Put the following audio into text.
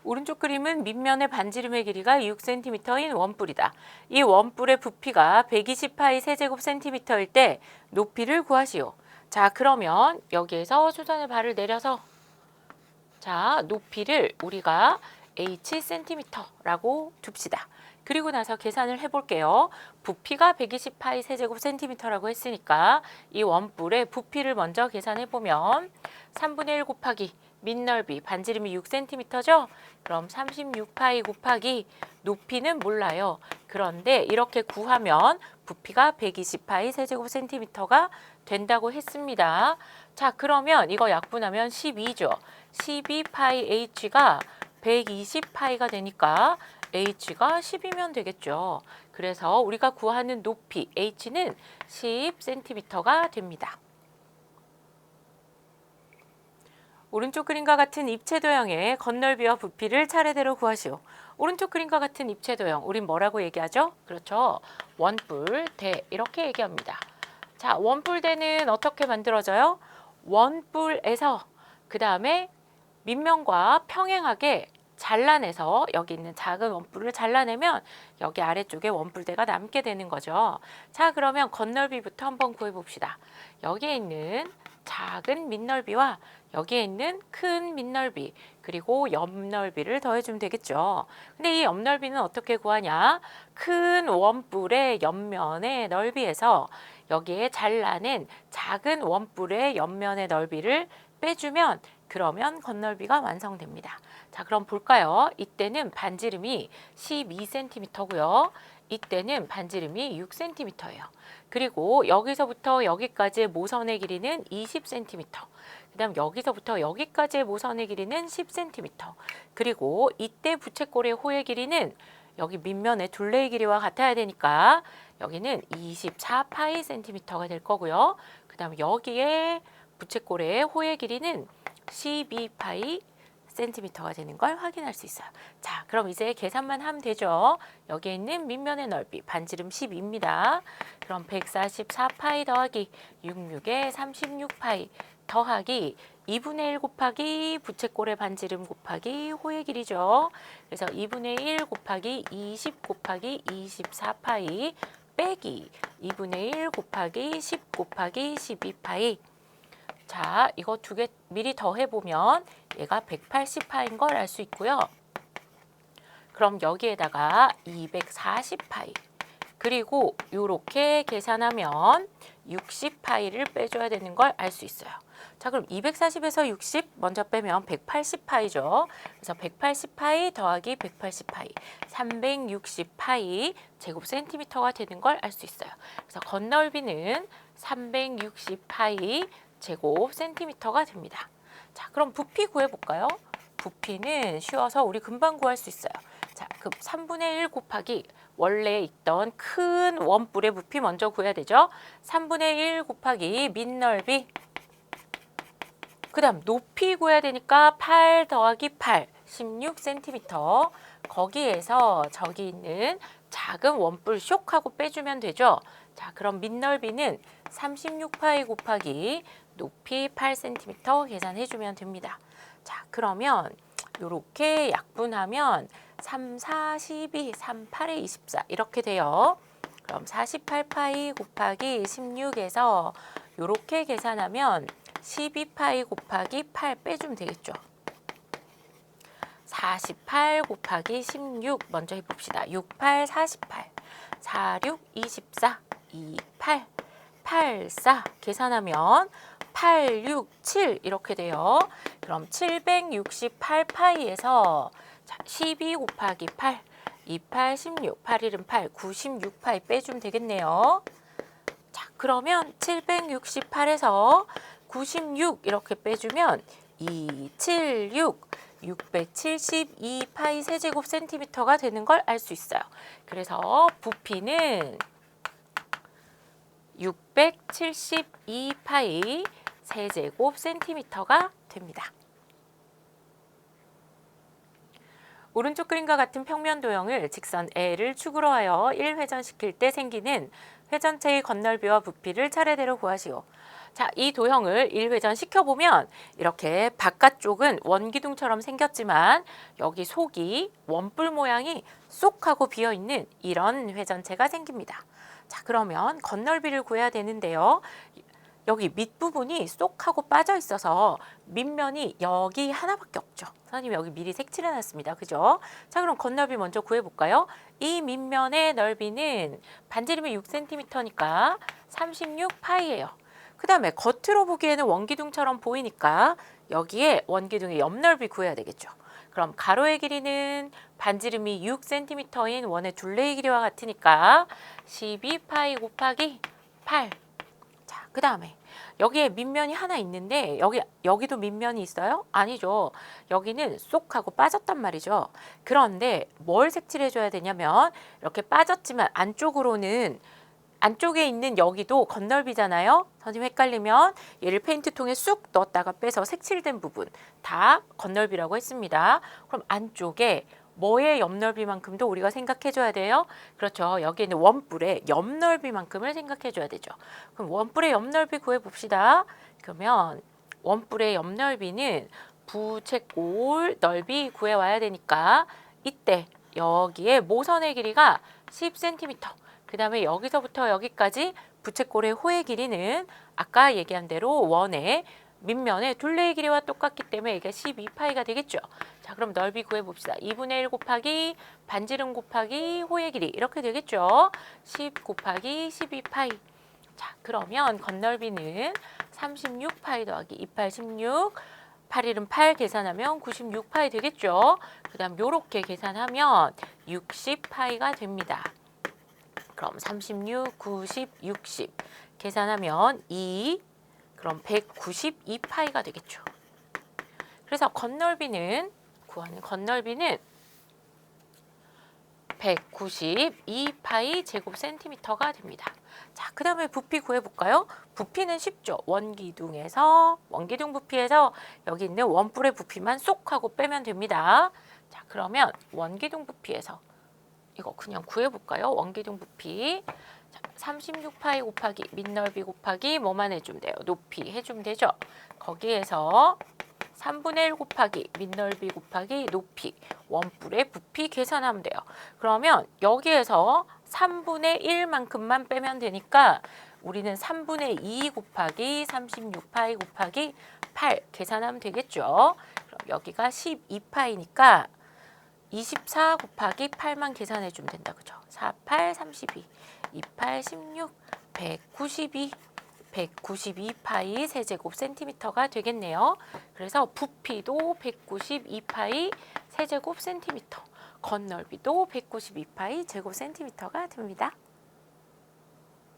오른쪽 그림은 밑면의 반지름의 길이가 6cm인 원뿔이다. 이 원뿔의 부피가 120파이 세제곱 센티미터일 때 높이를 구하시오. 자, 그러면 여기에서 수선의 발을 내려서 자, 높이를 우리가 hcm라고 둡시다. 그리고 나서 계산을 해볼게요. 부피가 120파이 세제곱 센티미터라고 했으니까 이 원뿔의 부피를 먼저 계산해보면 3분의 1 곱하기 밑넓이 반지름이 6cm죠? 그럼 36파이 곱하기 높이는 몰라요. 그런데 이렇게 구하면 부피가 120파이 세제곱 센티미터가 된다고 했습니다. 자, 그러면 이거 약분하면 12죠. 12파이 h가 120파이가 되니까 h가 10이면 되겠죠. 그래서 우리가 구하는 높이 h는 10cm가 됩니다. 오른쪽 그림과 같은 입체 도형의 건널비와 부피를 차례대로 구하시오. 오른쪽 그림과 같은 입체 도형, 우린 뭐라고 얘기하죠? 그렇죠. 원뿔대 이렇게 얘기합니다. 자, 원뿔대는 어떻게 만들어져요? 원뿔에서 그 다음에 밑면과 평행하게 잘라내서 여기 있는 작은 원뿔을 잘라내면 여기 아래쪽에 원뿔대가 남게 되는 거죠. 자, 그러면 건널비부터 한번 구해봅시다. 여기에 있는 작은 밑넓이와 여기에 있는 큰 밑넓이 그리고 옆넓이를 더해주면 되겠죠. 근데 이 옆넓이는 어떻게 구하냐? 큰 원뿔의 옆면의 넓이에서 여기에 잘라낸 작은 원뿔의 옆면의 넓이를 빼주면 그러면 건널비가 완성됩니다. 자, 그럼 볼까요? 이때는 반지름이 12cm고요. 이때는 반지름이 6cm예요. 그리고 여기서부터 여기까지의 모선의 길이는 20cm. 그 다음 여기서부터 여기까지의 모선의 길이는 10cm. 그리고 이때 부채꼴의 호의 길이는 여기 밑면의 둘레의 길이와 같아야 되니까 여기는 24파이 cm가 될 거고요. 그 다음 여기에 부채꼴의 호의 길이는 12파이 cm가 되는 걸 확인할 수 있어요. 자, 그럼 이제 계산만 하면 되죠. 여기에 있는 밑면의 넓이 반지름 10입니다. 그럼 144파이 더하기 66에 36파이 더하기 2분의 1 곱하기 부채꼴의 반지름 곱하기 호의 길이죠. 그래서 2분의 1 곱하기 20 곱하기 24파이 빼기 2분의 1 곱하기 10 곱하기 12파이. 자, 이거 두 개 미리 더해보면 얘가 180파인 걸 알 수 있고요. 그럼 여기에다가 240파이 그리고 이렇게 계산하면 60파이를 빼줘야 되는 걸 알 수 있어요. 자, 그럼 240에서 60 먼저 빼면 180파이죠. 그래서 180파이 더하기 180파이 360파이 제곱 센티미터가 되는 걸 알 수 있어요. 그래서 건널비는 360파이 제곱 센티미터가 됩니다. 자, 그럼 부피 구해볼까요? 부피는 쉬워서 우리 금방 구할 수 있어요. 자, 그 3분의 1 곱하기 원래 있던 큰 원뿔의 부피 먼저 구해야 되죠. 3분의 1 곱하기 밑넓이 그 다음 높이 구해야 되니까 8 더하기 8 16cm 거기에서 저기 있는 작은 원뿔 쇽하고 빼주면 되죠. 자, 그럼 밑넓이는 36파이 곱하기 높이 8cm 계산해주면 됩니다. 자, 그러면 이렇게 약분하면 3, 4, 12, 3, 8에 24 이렇게 돼요. 그럼 48파이 곱하기 16에서 이렇게 계산하면 12파이 곱하기 8 빼주면 되겠죠. 48 곱하기 16 먼저 해봅시다. 6, 8, 48, 4, 6, 24, 2, 8, 8, 4 계산하면 8, 6, 7 이렇게 돼요. 그럼 768파이에서 12 곱하기 8, 28, 16, 8일은 8, 96파이 빼주면 되겠네요. 자, 그러면 768에서 96 이렇게 빼주면 276, 672파이 세제곱 센티미터가 되는 걸 알 수 있어요. 그래서 부피는 672파이 세제곱 센티미터가 됩니다. 오른쪽 그림과 같은 평면 도형을 직선 L을 축으로 하여 1회전시킬 때 생기는 회전체의 건널비와 부피를 차례대로 구하시오. 자, 이 도형을 1회전 시켜보면 이렇게 바깥쪽은 원기둥처럼 생겼지만 여기 속이 원뿔 모양이 쏙 하고 비어있는 이런 회전체가 생깁니다. 자, 그러면 건널비를 구해야 되는데요. 여기 밑부분이 쏙 하고 빠져 있어서 밑면이 여기 하나밖에 없죠. 선생님이 여기 미리 색칠해 놨습니다. 그죠? 자, 그럼 건널비 먼저 구해볼까요? 이 밑면의 넓이는 반지름이 6cm니까 36파이예요. 그 다음에 겉으로 보기에는 원기둥처럼 보이니까 여기에 원기둥의 옆넓이 구해야 되겠죠. 그럼 가로의 길이는 반지름이 6cm인 원의 둘레의 길이와 같으니까 12파이 곱하기 8. 자, 그 다음에 여기에 밑면이 하나 있는데 여기도 밑면이 있어요? 아니죠. 여기는 쏙 하고 빠졌단 말이죠. 그런데 뭘 색칠해 줘야 되냐면 이렇게 빠졌지만 안쪽에 있는 여기도 건널비잖아요. 선생님 헷갈리면 얘를 페인트통에 쑥 넣었다가 빼서 색칠된 부분 다 건널비라고 했습니다. 그럼 안쪽에 뭐의 옆넓이만큼도 우리가 생각해 줘야 돼요? 그렇죠. 여기에는 원뿔의 옆넓이만큼을 생각해 줘야 되죠. 그럼 원뿔의 옆넓이 구해 봅시다. 그러면 원뿔의 옆넓이는 부채꼴 넓이 구해 와야 되니까 이때 여기에 모선의 길이가 10cm. 그 다음에 여기서부터 여기까지 부채꼴의 호의 길이는 아까 얘기한 대로 원의 밑면의 둘레의 길이와 똑같기 때문에 이게 12파이가 되겠죠. 자, 그럼 넓이 구해봅시다. 2분의 1 곱하기 반지름 곱하기 호의 길이 이렇게 되겠죠. 10 곱하기 12파이. 자, 그러면 건널비는 36파이 더하기 28, 16, 8일은 8 계산하면 96파이 되겠죠. 그 다음 요렇게 계산하면 60파이가 됩니다. 그럼 36, 90, 60 계산하면 2, 그럼 192파이가 되겠죠. 그래서 구하는 건널비는 192파이 제곱센티미터가 됩니다. 자, 그 다음에 부피 구해볼까요? 부피는 쉽죠. 원기둥 부피에서 여기 있는 원뿔의 부피만 쏙 하고 빼면 됩니다. 자, 그러면 원기둥 부피에서 이거 그냥 구해볼까요? 원기둥 부피. 자, 36파이 곱하기 밑넓이 곱하기 뭐만 해주면 돼요? 높이 해주면 되죠. 거기에서 3분의 1 곱하기 밑넓이 곱하기 높이 원뿔의 부피 계산하면 돼요. 그러면 여기에서 3분의 1만큼만 빼면 되니까 우리는 3분의 2 곱하기 36파이 곱하기 8 계산하면 되겠죠. 그럼 여기가 12파이니까 24 곱하기 8만 계산해 주면 된다. 그죠? 4, 8, 32, 28, 16, 192파이 세제곱 센티미터가 되겠네요. 그래서 부피도 192파이 세제곱 센티미터, 건널비도 192파이 제곱 센티미터가 됩니다.